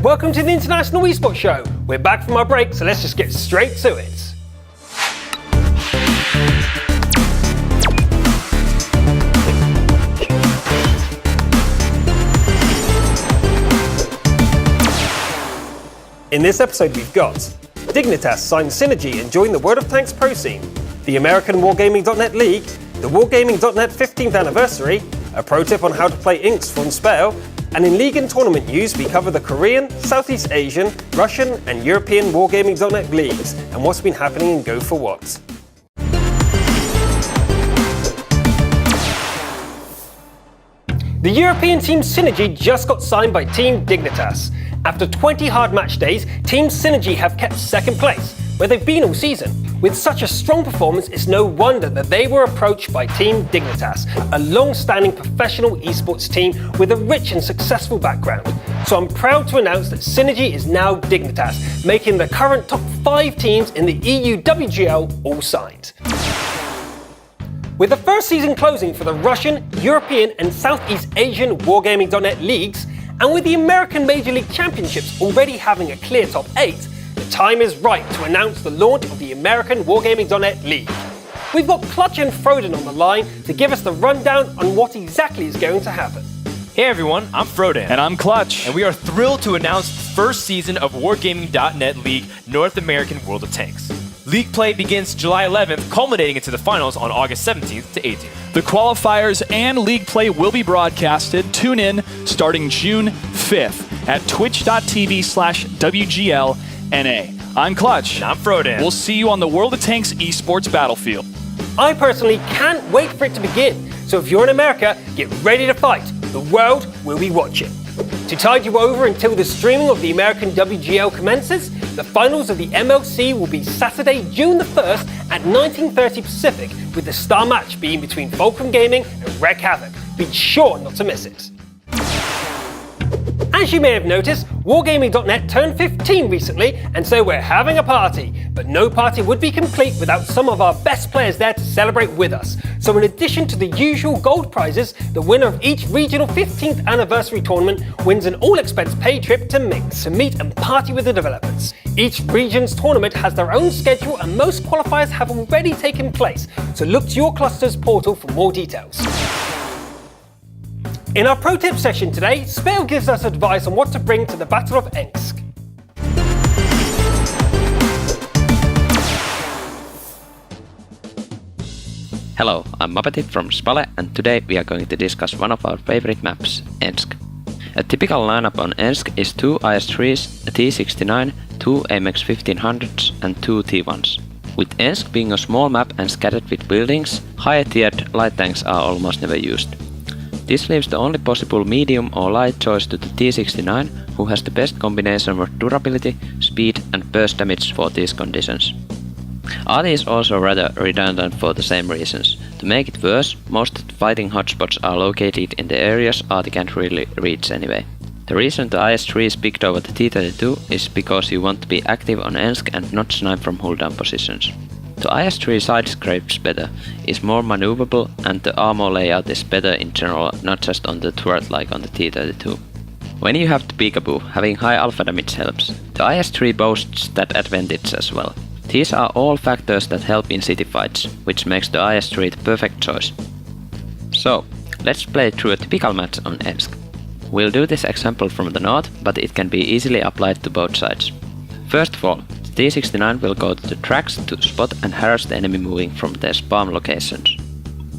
welcome to the International eSports Show. We're back from our break, so let's just get straight to it. In this episode we've got Dignitas signed Synergy and joined the World of Tanks pro scene, the American Wargaming.net League, the Wargaming.net 15th anniversary, a pro tip on how to play Inks from Spell, and in league and tournament news we cover the Korean, Southeast Asian, Russian and European Wargaming.net leagues and what's been happening in Go For What. The European team Synergy just got signed by Team Dignitas. After 20 hard match days, Team Synergy have kept second place, where they've been all season. With such a strong performance, it's no wonder that they were approached by Team Dignitas, a long-standing professional esports team with a rich and successful background. So I'm proud to announce that Synergy is now Dignitas, making the current top 5 teams in the EU WGL all signed. With the first season closing for the Russian, European and Southeast Asian Wargaming.net leagues, and with the American Major League Championships already having a clear top 8, the time is right to announce the launch of the American Wargaming.net League. We've got Clutch and Froden on the line to give us the rundown on what exactly is going to happen. Hey everyone, I'm Froden. And I'm Clutch. And we are thrilled to announce the first season of Wargaming.net League North American World of Tanks. League play begins July 11th, culminating into the finals on August 17th to 18th. The qualifiers and league play will be broadcasted. Tune in starting June 5th at twitch.tv/WGLNA. I'm Clutch. And I'm Froden. We'll see you on the World of Tanks esports battlefield. I personally can't wait for it to begin, so if you're in America, get ready to fight. The world will be watching. To tide you over until the streaming of the American WGL commences, the finals of the MLC will be Saturday, June the 1st at 19:30 Pacific, with the star match being between Fulcrum Gaming and Wreck Havoc. Be sure not to miss it. As you may have noticed, Wargaming.net turned 15 recently, and so we're having a party. But no party would be complete without some of our best players there to celebrate with us. So in addition to the usual gold prizes, the winner of each regional 15th anniversary tournament wins an all-expense-paid trip to Minsk to meet and party with the developers. Each region's tournament has their own schedule and most qualifiers have already taken place, so look to your cluster's portal for more details. In our pro tip session today, Spale gives us advice on what to bring to the Battle of Ensk. Hello, I'm Mapati from Spale and today we are going to discuss one of our favorite maps, Ensk. A typical lineup on Ensk is 2 IS-3s, a T-69, 2 AMX 1500s and 2 T-1s. With Ensk being a small map and scattered with buildings, higher tiered light tanks are almost never used. This leaves the only possible medium or light choice to the T-69, who has the best combination of durability, speed and burst damage for these conditions. RT is also rather redundant for the same reasons. To make it worse, most of the fighting hotspots are located in the areas RT can't really reach anyway. The reason the IS-3 is picked over the T-32 is because you want to be active on Ensk and not snipe from hold down positions. The IS-3 side scrapes better, is more maneuverable and the armor layout is better in general, not just on the turret like on the T-32. When you have the peekaboo, having high alpha damage helps. The IS-3 boasts that advantage as well. These are all factors that help in city fights, which makes the IS-3 the perfect choice. So, let's play through a typical match on Ensk. We'll do this example from the north, but it can be easily applied to both sides. First of all, the T-69 will go to the tracks to spot and harass the enemy moving from their spawn locations.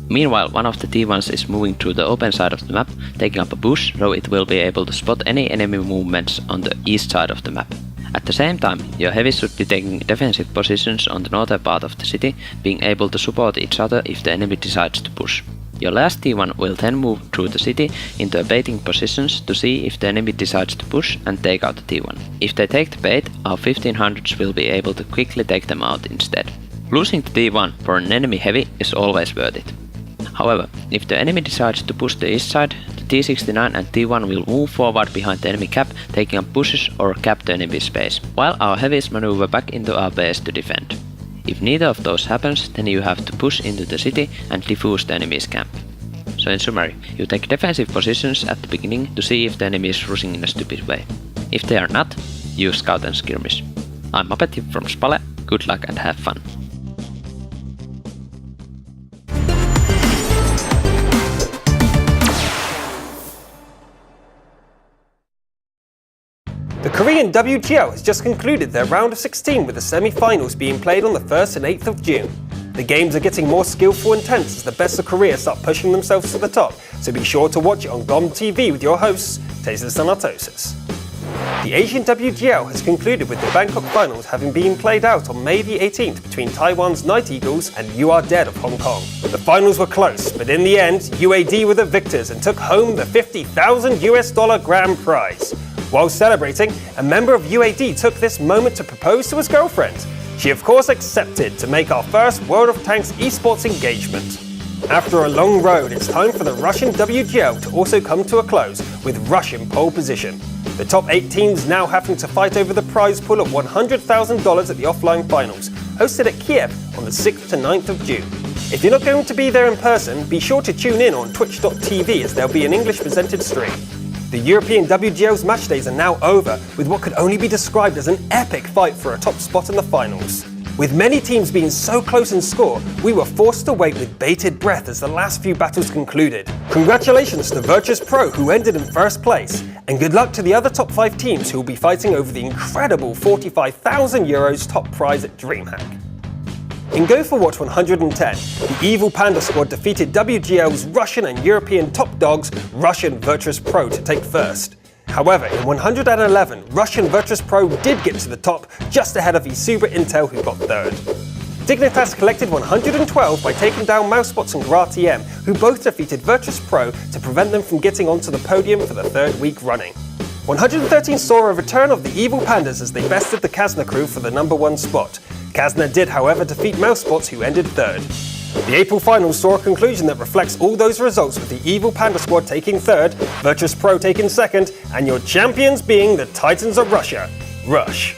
Meanwhile, one of the T-1s is moving through the open side of the map, taking up a bush, so it will be able to spot any enemy movements on the east side of the map. At the same time, your heavies should be taking defensive positions on the northern part of the city, being able to support each other if the enemy decides to push. Your last T1 will then move through the city into baiting positions to see if the enemy decides to push and take out the T1. If they take the bait, our 1500s will be able to quickly take them out instead. Losing the T1 for an enemy heavy is always worth it. However, if the enemy decides to push the east side, the T-69 and T1 will move forward behind the enemy cap, taking up pushes or cap the enemy space, while our heavies maneuver back into our base to defend. If neither of those happens, then you have to push into the city and defuse the enemy's camp. So in summary, you take defensive positions at the beginning to see if the enemy is rushing in a stupid way. If they are not, use Scout and Skirmish. I'm Mapeti from Spale, good luck and have fun. The Korean WGL has just concluded their round of 16 with the semi-finals being played on the 1st and 8th of June. The games are getting more skillful and intense as the best of Korea start pushing themselves to the top, so be sure to watch it on GOM TV with your hosts, Tasis and Artosis. The Asian WGL has concluded with the Bangkok finals having been played out on May the 18th between Taiwan's Night Eagles and You Are Dead of Hong Kong. The finals were close, but in the end, UAD were the victors and took home the $50,000 grand prize. While celebrating, a member of UAD took this moment to propose to his girlfriend. She of course accepted to make our first World of Tanks eSports engagement. After a long road, it's time for the Russian WGL to also come to a close with Russian pole position. The top 8 teams now having to fight over the prize pool of $100,000 at the offline finals, hosted at Kiev on the 6th to 9th of June. If you're not going to be there in person, be sure to tune in on twitch.tv as there'll be an English presented stream. The European WGL's match days are now over, with what could only be described as an epic fight for a top spot in the finals. With many teams being so close in score, we were forced to wait with bated breath as the last few battles concluded. Congratulations to Virtus Pro, who ended in first place, and good luck to the other top 5 teams who will be fighting over the incredible €45,000 top prize at DreamHack. In Go for Watch 110, the Evil Panda squad defeated WGL's Russian and European top dogs, Russian Virtus Pro, to take first. However, in 111, Russian Virtus Pro did get to the top, just ahead of eSuper Intel, who got third. Dignitas collected 112 by taking down Mousebots and GraTM, who both defeated Virtus Pro to prevent them from getting onto the podium for the 3rd week running. 113 saw a return of the Evil Pandas as they bested the Kazna crew for the number 1 spot. Kazna did, however, defeat Mousebots, who ended 3rd. The April finals saw a conclusion that reflects all those results, with the Evil Panda squad taking 3rd, Virtus Pro taking 2nd, and your champions being the Titans of Russia, Rush.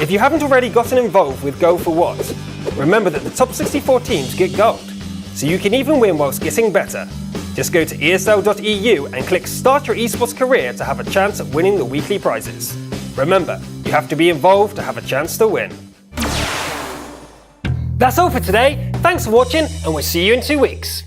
If you haven't already gotten involved with Go for What, remember that the top 64 teams get gold, so you can even win whilst getting better. Just go to esl.eu and click Start Your Esports Career to have a chance at winning the weekly prizes. Remember, you have to be involved to have a chance to win. That's all for today. Thanks for watching, and we'll see you in 2 weeks.